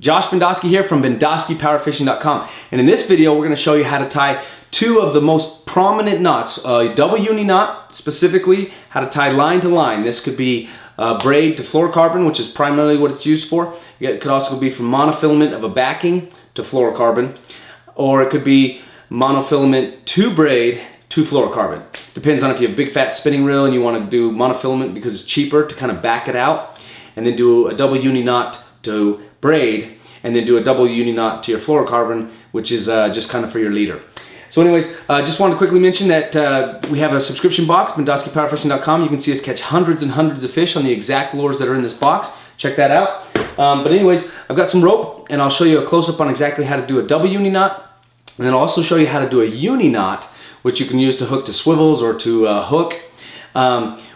Josh Bendoski here from BendoskiPowerFishing.com, and in this video we're going to show you how to tie two of the most prominent knots, a double uni knot, specifically how to tie line to line. This could be braid to fluorocarbon, which is primarily what it's used for. It could also be from monofilament of a backing to fluorocarbon, or it could be monofilament to braid to fluorocarbon. Depends on if you have a big fat spinning reel and you want to do monofilament because it's cheaper to kind of back it out, and then do a double uni knot to braid, and then do a double uni knot to your fluorocarbon, which is just kind of for your leader. So anyways, just wanted to quickly mention that we have a subscription box, BendoskiPowerFishing.com. You can see us catch hundreds and hundreds of fish on the exact lures that are in this box. Check that out. But anyways, I've got some rope, and I'll show you a close-up on exactly how to do a double uni knot, and then I'll also show you how to do a uni knot, which you can use to hook to swivels or to hook.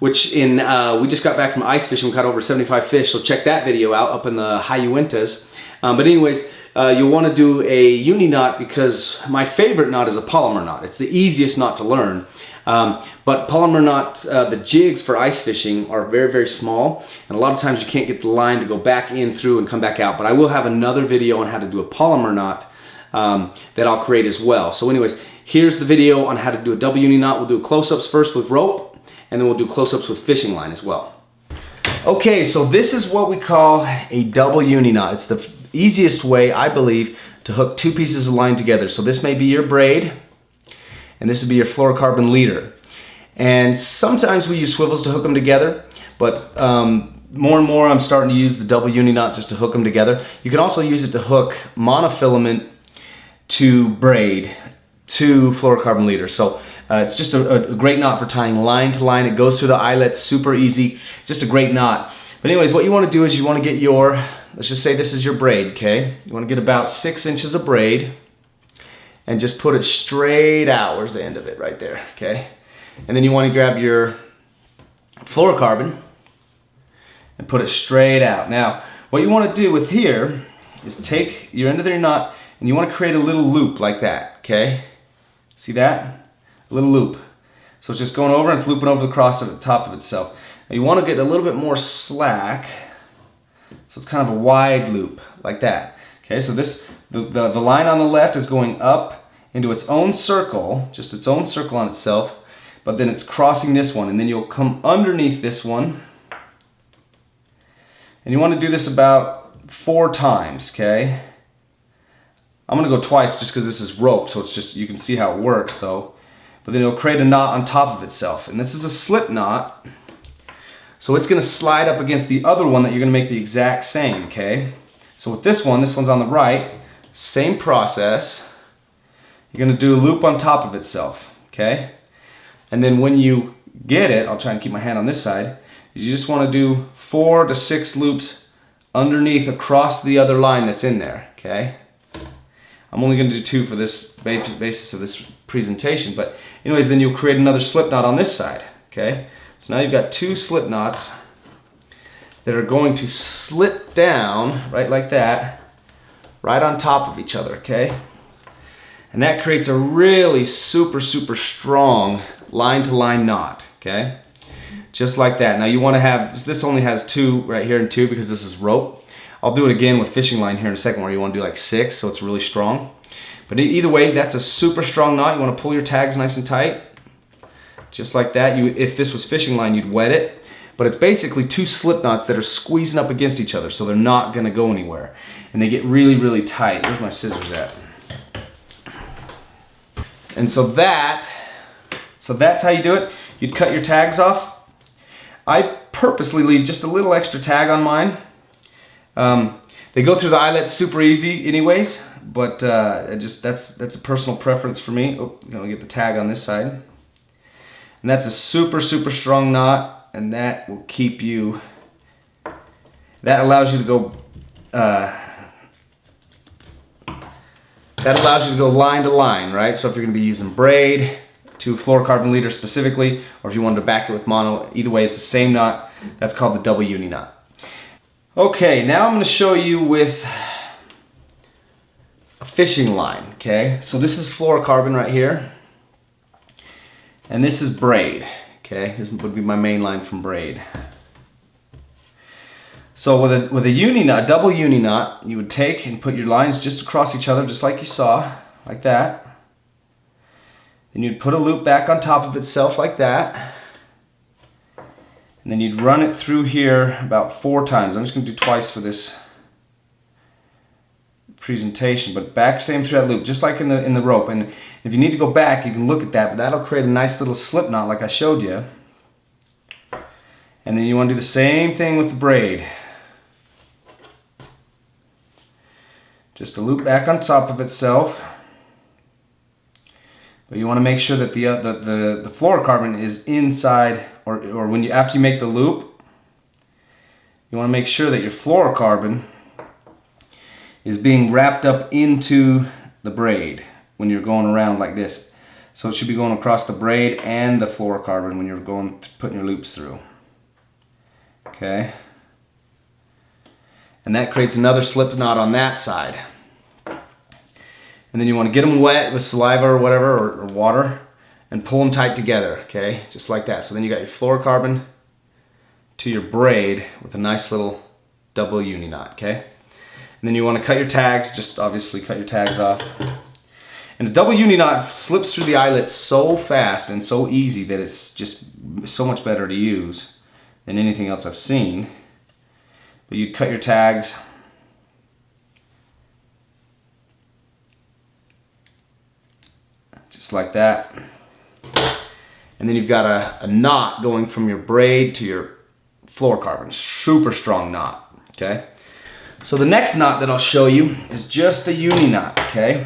We just got back from ice fishing. We caught over 75 fish, so check that video out up in the high Uintas. But anyways, you'll want to do a uni knot because my favorite knot is a polymer knot. It's the easiest knot to learn. But polymer knots, the jigs for ice fishing are very, very small, and a lot of times you can't get the line to go back in through and come back out. But I will have another video on how to do a polymer knot that I'll create as well. So anyways, here's the video on how to do a double uni knot. We'll do close-ups first with rope, and then we'll do close-ups with fishing line as well. Okay, so this is what we call a double uni knot. It's the easiest way, I believe, to hook two pieces of line together. So this may be your braid, and this would be your fluorocarbon leader. And sometimes we use swivels to hook them together, but more and more I'm starting to use the double uni knot just to hook them together. You can also use it to hook monofilament to braid to fluorocarbon leader. So it's just a great knot for tying line to line. It goes through the eyelets super easy. Just a great knot. But anyways, what you want to do is you want to get your, let's just say this is your braid, okay? You want to get about 6 inches of braid and just put it straight out. Where's the end of it? Right there, okay? And then you want to grab your fluorocarbon and put it straight out. Now, what you want to do with here is take your end of your knot and you want to create a little loop like that, okay? See that? A little loop. So it's just going over and it's looping over the cross of the top of itself. Now you want to get a little bit more slack, so it's kind of a wide loop like that. Okay, so this the line on the left is going up into its own circle, just its own circle on itself, but then it's crossing this one, and then you'll come underneath this one, and you want to do this about 4 times. Okay, I'm gonna go twice just because this is rope, so it's just, you can see how it works though. But then it'll create a knot on top of itself, and this is a slip knot, so it's gonna slide up against the other one that you're gonna make the exact same. Okay, so with this one's on the right, same process. You're gonna do a loop on top of itself, okay? And then when you get it, I'll try and keep my hand on this side, you just want to do 4 to 6 loops underneath across the other line that's in there, okay? I'm only going to do 2 for this basis of this presentation, but anyways, then you'll create another slip knot on this side, okay? So now you've got 2 slip knots that are going to slip down, right like that, right on top of each other, okay? And that creates a really super, super strong line-to-line knot, okay? Just like that. Now you want to have, this only has 2 right here and 2 because this is rope. I'll do it again with fishing line here in a second where you want to do like 6, so it's really strong. But either way, that's a super strong knot. You want to pull your tags nice and tight, just like that. If this was fishing line, you'd wet it. But it's basically 2 slip knots that are squeezing up against each other, so they're not going to go anywhere. And they get really, really tight. Where's my scissors at? And so that's how you do it. You'd cut your tags off. I purposely leave just a little extra tag on mine. They go through the eyelets super easy anyways, but that's a personal preference for me. Oh, I'm gonna get the tag on this side. And that's a super, super strong knot, and that will keep you, that allows you to go line to line, right? So if you're gonna be using braid to fluorocarbon leader specifically, or if you wanted to back it with mono, either way, it's the same knot. That's called the double uni knot. Okay, now I'm going to show you with a fishing line, okay? So this is fluorocarbon right here, and this is braid, okay? This would be my main line from braid. So with a uni knot, a double uni knot, you would take and put your lines just across each other, just like you saw, like that. Then you'd put a loop back on top of itself like that. And then you'd run it through here about 4 times. I'm just going to do twice for this presentation, but back same through that loop, just like in the rope. And if you need to go back, you can look at that, but that'll create a nice little slip knot like I showed you. And then you want to do the same thing with the braid. Just a loop back on top of itself. But you want to make sure that the fluorocarbon is inside, or when you after you make the loop, you want to make sure that your fluorocarbon is being wrapped up into the braid when you're going around like this. So it should be going across the braid and the fluorocarbon when you're putting your loops through. Okay. And that creates another slip knot on that side. And then you want to get them wet with saliva or whatever, or water, and pull them tight together, okay? Just like that. So then you got your fluorocarbon to your braid with a nice little double uni knot, okay? And then you want to cut your tags, just obviously cut your tags off. And the double uni knot slips through the eyelet so fast and so easy that it's just so much better to use than anything else I've seen. But you cut your tags. Just like that. And then you've got a knot going from your braid to your fluorocarbon. Super strong knot, okay? So the next knot that I'll show you is just the uni knot, okay?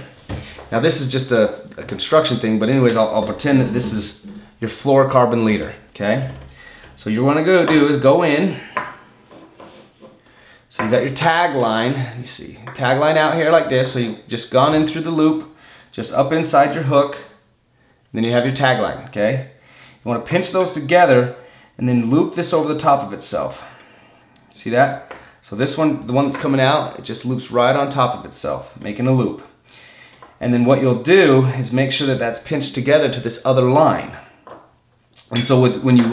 Now this is just a construction thing, but anyways, I'll pretend that this is your fluorocarbon leader, okay? So you want to go do is go in. So you got your tag line, let me see, tag line out here like this. So you've just gone in through the loop, just up inside your hook, then you have your tag line, okay? You want to pinch those together and then loop this over the top of itself. See that? So this one, the one that's coming out, it just loops right on top of itself, making a loop. And then what you'll do is make sure that that's pinched together to this other line. And so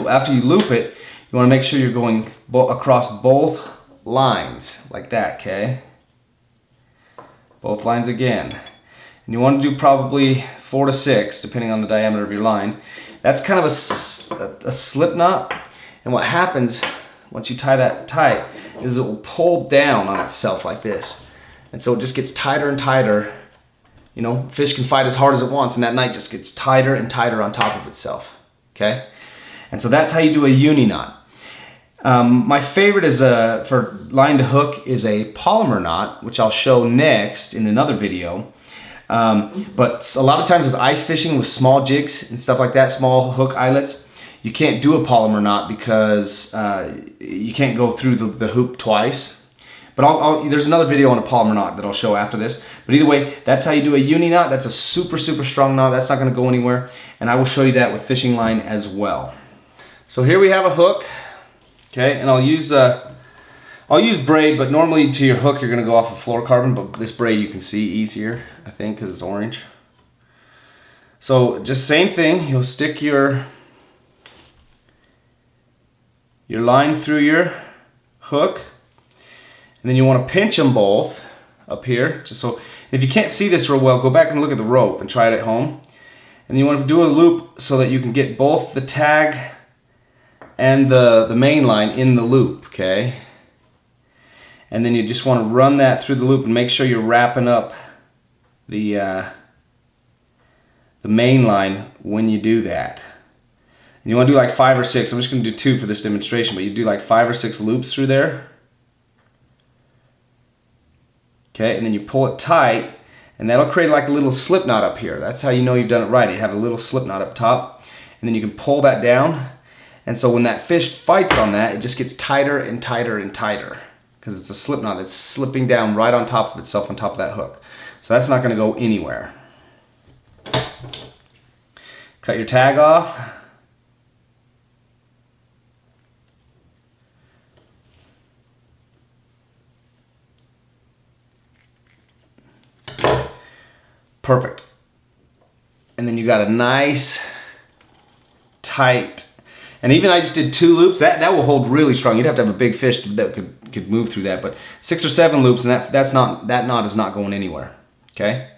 after you loop it, you want to make sure you're going across both lines like that, okay? Both lines again. And you want to do probably 4 to 6, depending on the diameter of your line. That's kind of a slip knot. And what happens once you tie that tight is it will pull down on itself like this. And so it just gets tighter and tighter. You know, fish can fight as hard as it wants, and that knot just gets tighter and tighter on top of itself, okay? And so that's how you do a uni knot. My favorite is for line to hook is a polymer knot, which I'll show next in another video. But a lot of times with ice fishing with small jigs and stuff like that, small hook eyelets, you can't do a polymer knot because you can't go through the hoop twice. But there's another video on a polymer knot that I'll show after this. But either way, that's how you do a uni knot. That's a super, super strong knot. That's not going to go anywhere. And I will show you that with fishing line as well. So here we have a hook. Okay, and I'll use braid, but normally to your hook you're going to go off of fluorocarbon, but this braid you can see easier, I think, because it's orange. So just same thing, you'll stick your line through your hook, and then you want to pinch them both up here, just so. If you can't see this real well, go back and look at the rope and try it at home. And you want to do a loop so that you can get both the tag and the main line in the loop, okay? And then you just want to run that through the loop and make sure you're wrapping up the main line when you do that. And you want to do like 5 or 6. I'm just going to do 2 for this demonstration, but you do like 5 or 6 loops through there. Okay, and then you pull it tight, and that'll create like a little slip knot up here. That's how you know you've done it right. You have a little slip knot up top, and then you can pull that down. And so when that fish fights on that, it just gets tighter and tighter and tighter because it's a slip knot that's slipping down right on top of itself on top of that hook. So that's not going to go anywhere. Cut your tag off. Perfect. And then you got a nice tight, and even I just did 2 loops, that will hold really strong. You'd have to have a big fish that could could move through that. But 6 or 7 loops, and that knot is not going anywhere. Okay.